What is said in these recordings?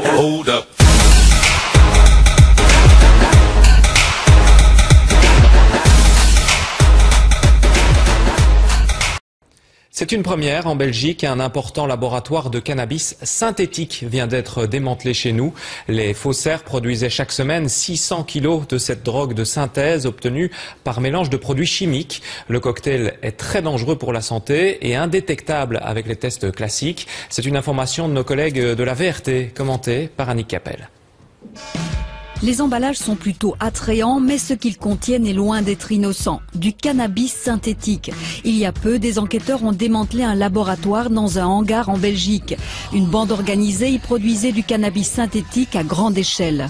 Hold up. C'est une première en Belgique. Un important laboratoire de cannabis synthétique vient d'être démantelé chez nous. Les faussaires produisaient chaque semaine 600 kilos de cette drogue de synthèse obtenue par mélange de produits chimiques. Le cocktail est très dangereux pour la santé et indétectable avec les tests classiques. C'est une information de nos collègues de la VRT, commentée par Annick Capel. Les emballages sont plutôt attrayants, mais ce qu'ils contiennent est loin d'être innocent. Du cannabis synthétique. Il y a peu, des enquêteurs ont démantelé un laboratoire dans un hangar en Belgique. Une bande organisée y produisait du cannabis synthétique à grande échelle.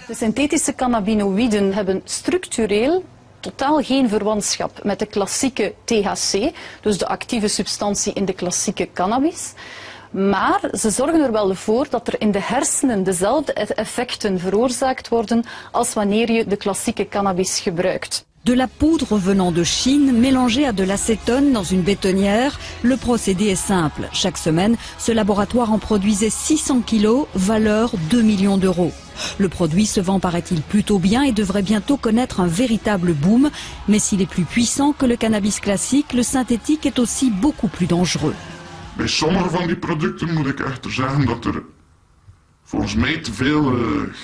De synthetische cannabinoïden hebben structureel totaal geen verwantschap met de klassieke THC, dus de actieve substantie in de klassieke cannabis. Maar ze zorgen er wel voor dat er in de hersenen dezelfde effecten veroorzaakt worden als wanneer je de klassieke cannabis gebruikt. De la poudre venant de Chine, mélangée à de l'acétone dans une bétonnière, le procédé est simple. Chaque semaine, ce laboratoire en produisait 600 kilos, valeur 2 millions d'euros. Le produit se vend, paraît-il, plutôt bien et devrait bientôt connaître un véritable boom. Mais s'il est plus puissant que le cannabis classique, le synthétique est aussi beaucoup plus dangereux. Bij sommige van die producten moet ik echter zeggen dat er volgens mij te veel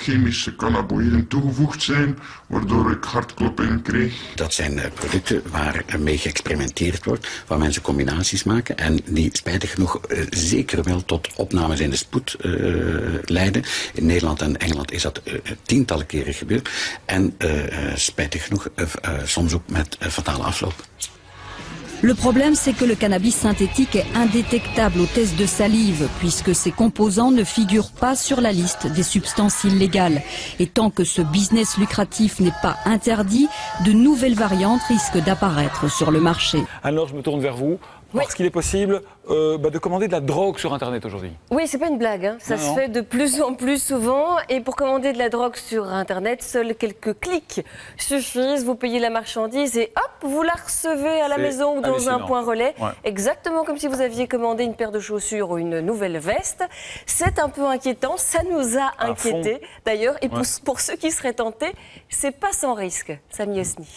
chemische cannabinoïden toegevoegd zijn, waardoor ik hartkloppingen kreeg. Dat zijn producten waar mee geëxperimenteerd wordt, waar mensen combinaties maken en die spijtig genoeg zeker wel tot opnames in de spoed leiden. In Nederland en Engeland is dat tientallen keren gebeurd en spijtig genoeg soms ook met fatale afloop. Le problème, c'est que le cannabis synthétique est indétectable au test de salive, puisque ses composants ne figurent pas sur la liste des substances illégales. Et tant que ce business lucratif n'est pas interdit, de nouvelles variantes risquent d'apparaître sur le marché. Alors, je me tourne vers vous. Oui. Est-ce qu'il est possible de commander de la drogue sur Internet aujourd'hui? Oui, c'est pas une blague, hein. Ça se fait de plus en plus souvent. Et pour commander de la drogue sur Internet, seuls quelques clics suffisent. Vous payez la marchandise et hop, vous la recevez à la maison ou dans un point relais. Ouais. Exactement comme si vous aviez commandé une paire de chaussures ou une nouvelle veste. C'est un peu inquiétant, ça nous a inquiétés d'ailleurs. Et pour ceux qui seraient tentés, c'est pas sans risque. Samy Osni.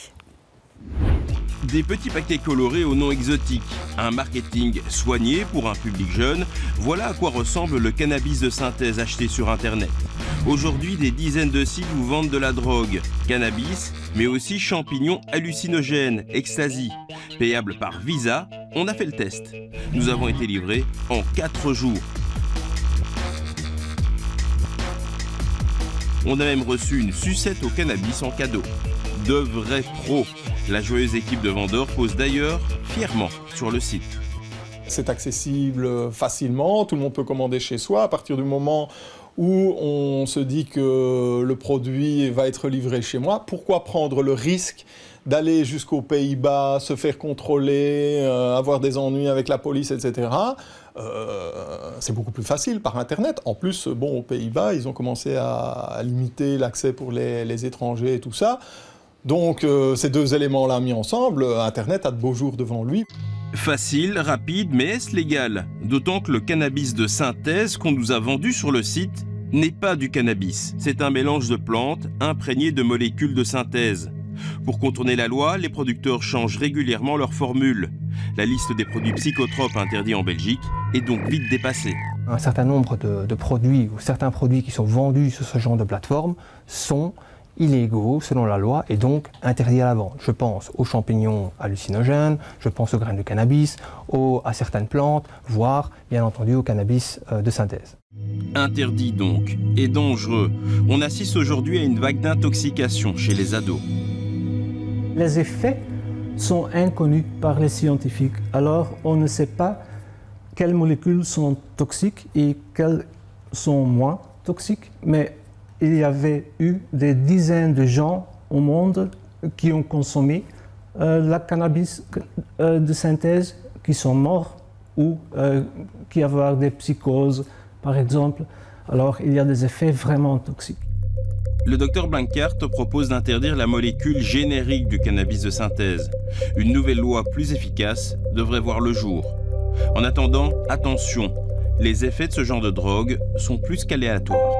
Des petits paquets colorés au nom exotique, un marketing soigné pour un public jeune, voilà à quoi ressemble le cannabis de synthèse acheté sur Internet. Aujourd'hui, des dizaines de sites vous vendent de la drogue, cannabis, mais aussi champignons hallucinogènes, ecstasy. Payable par Visa, on a fait le test. Nous avons été livrés en 4 jours. On a même reçu une sucette au cannabis en cadeau. De vrais pros. La joyeuse équipe de vendeurs pose d'ailleurs fièrement sur le site. C'est accessible facilement, tout le monde peut commander chez soi. À partir du moment où on se dit que le produit va être livré chez moi, pourquoi prendre le risque d'aller jusqu'aux Pays-Bas, se faire contrôler, avoir des ennuis avec la police, etc. C'est beaucoup plus facile par Internet. En plus, bon, aux Pays-Bas, ils ont commencé à limiter l'accès pour les étrangers et tout ça. Donc ces deux éléments-là mis ensemble, Internet a de beaux jours devant lui. Facile, rapide, mais est-ce légal? D'autant que le cannabis de synthèse qu'on nous a vendu sur le site n'est pas du cannabis. C'est un mélange de plantes imprégnées de molécules de synthèse. Pour contourner la loi, les producteurs changent régulièrement leur formule. La liste des produits psychotropes interdits en Belgique est donc vite dépassée. Un certain nombre de produits ou certains produits qui sont vendus sur ce genre de plateforme sont illégaux selon la loi et donc interdits à la vente. Je pense aux champignons hallucinogènes, je pense aux graines de cannabis, à certaines plantes, voire bien entendu au cannabis de synthèse. Interdit donc, et dangereux. On assiste aujourd'hui à une vague d'intoxication chez les ados. Les effets sont inconnus par les scientifiques, alors on ne sait pas quelles molécules sont toxiques et quelles sont moins toxiques, mais il y avait eu des dizaines de gens au monde qui ont consommé la cannabis de synthèse, qui sont morts ou qui avaient des psychoses, par exemple. Alors, il y a des effets vraiment toxiques. Le docteur Blankart propose d'interdire la molécule générique du cannabis de synthèse. Une nouvelle loi plus efficace devrait voir le jour. En attendant, attention, les effets de ce genre de drogue sont plus qu'aléatoires.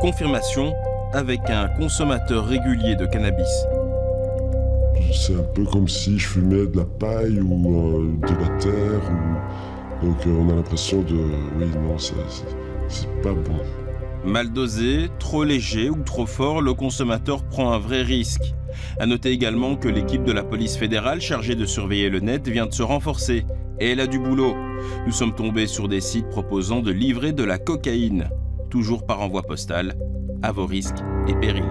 Confirmation avec un consommateur régulier de cannabis. C'est un peu comme si je fumais de la paille ou de la terre. Donc on a l'impression de... Oui, non, c'est pas bon. Mal dosé, trop léger ou trop fort, le consommateur prend un vrai risque. À noter également que l'équipe de la police fédérale chargée de surveiller le net vient de se renforcer. Et elle a du boulot. Nous sommes tombés sur des sites proposant de livrer de la cocaïne, toujours par envoi postal, à vos risques et périls.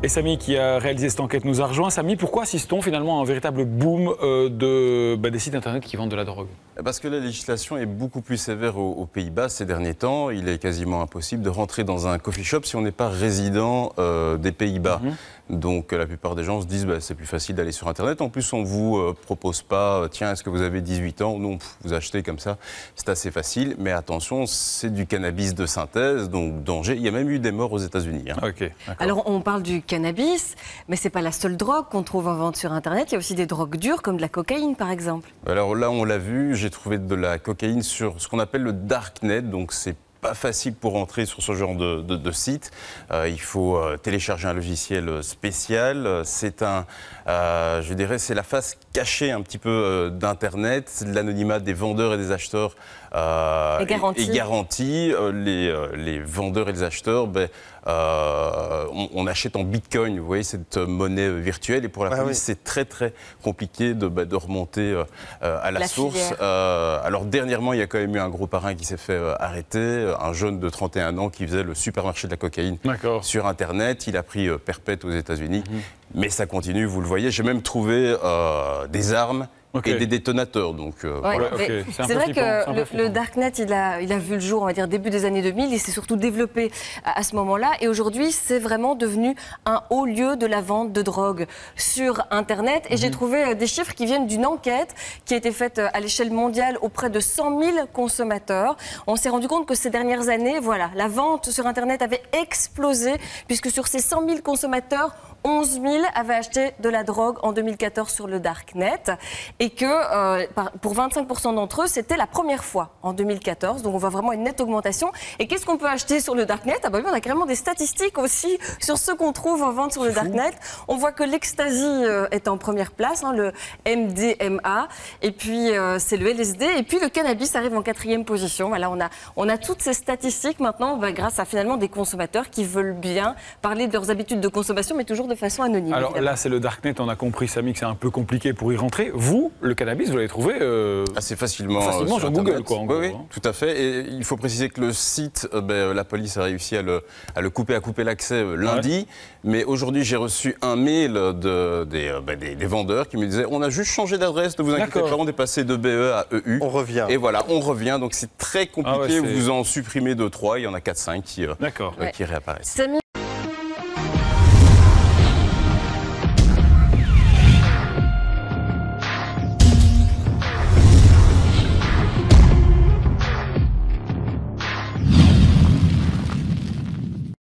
Et Samy, qui a réalisé cette enquête, nous a rejoint. Samy, pourquoi assiste-t-on finalement à un véritable boom des sites internet qui vendent de la drogue? Parce que la législation est beaucoup plus sévère aux Pays-Bas ces derniers temps. Il est quasiment impossible de rentrer dans un coffee shop si on n'est pas résident des Pays-Bas. Donc la plupart des gens se disent c'est plus facile d'aller sur Internet. En plus, on ne vous propose pas, tiens, est-ce que vous avez 18 ans? Non, vous achetez comme ça, c'est assez facile. Mais attention, c'est du cannabis de synthèse, donc danger. Il y a même eu des morts aux États-Unis. Okay, alors on parle du cannabis, mais ce n'est pas la seule drogue qu'on trouve en vente sur Internet. Il y a aussi des drogues dures comme de la cocaïne par exemple. Alors là, on l'a vu, j'ai trouvé de la cocaïne sur ce qu'on appelle le darknet, donc c'est pas facile pour entrer sur ce genre de site. Il faut télécharger un logiciel spécial. C'est je dirais, c'est la face cachée un petit peu d'Internet. L'anonymat des vendeurs et des acheteurs est garanti. Les vendeurs et les acheteurs, on achète en bitcoin, vous voyez, cette monnaie virtuelle. Et pour la police, c'est très très compliqué de remonter à la source. Alors dernièrement, il y a quand même eu un gros parrain qui s'est fait arrêter, un jeune de 31 ans qui faisait le supermarché de la cocaïne sur Internet. Il a pris perpète aux États-Unis. Mais ça continue, vous le voyez. J'ai même trouvé des armes et des détonateurs. Donc, voilà. C'est vrai que le Darknet, il a vu le jour, on va dire, début des années 2000. Il s'est surtout développé à ce moment-là. Et aujourd'hui, c'est vraiment devenu un haut lieu de la vente de drogue sur Internet. Et j'ai trouvé des chiffres qui viennent d'une enquête qui a été faite à l'échelle mondiale auprès de 100 000 consommateurs. On s'est rendu compte que ces dernières années, voilà, la vente sur Internet avait explosé, puisque sur ces 100 000 consommateurs, 11 000 avaient acheté de la drogue en 2014 sur le Darknet et que pour 25% d'entre eux, c'était la première fois en 2014. Donc on voit vraiment une nette augmentation. Et qu'est-ce qu'on peut acheter sur le Darknet? Oui, on a carrément des statistiques aussi sur ce qu'on trouve en vente sur le Darknet. On voit que l'ecstasy est en première place, le MDMA, et puis c'est le LSD, et puis le cannabis arrive en 4e position. Voilà, on a toutes ces statistiques maintenant grâce à finalement des consommateurs qui veulent bien parler de leurs habitudes de consommation, mais toujours de façon anonyme. Alors évidemment. Là, c'est le Darknet, on a compris, Samy, que c'est un peu compliqué pour y rentrer. Vous, le cannabis, vous l'avez trouvé assez facilement sur Google, quoi, en gros, oui, tout à fait. Et il faut préciser que le site, la police a réussi à le couper l'accès lundi. Mais aujourd'hui, j'ai reçu un mail des vendeurs qui me disaient on a juste changé d'adresse, ne vous inquiétez pas, on est passé de BE à EU. On revient. Et voilà, on revient. Donc c'est très compliqué. Vous en supprimez 2-3, il y en a 4-5 qui réapparaissent.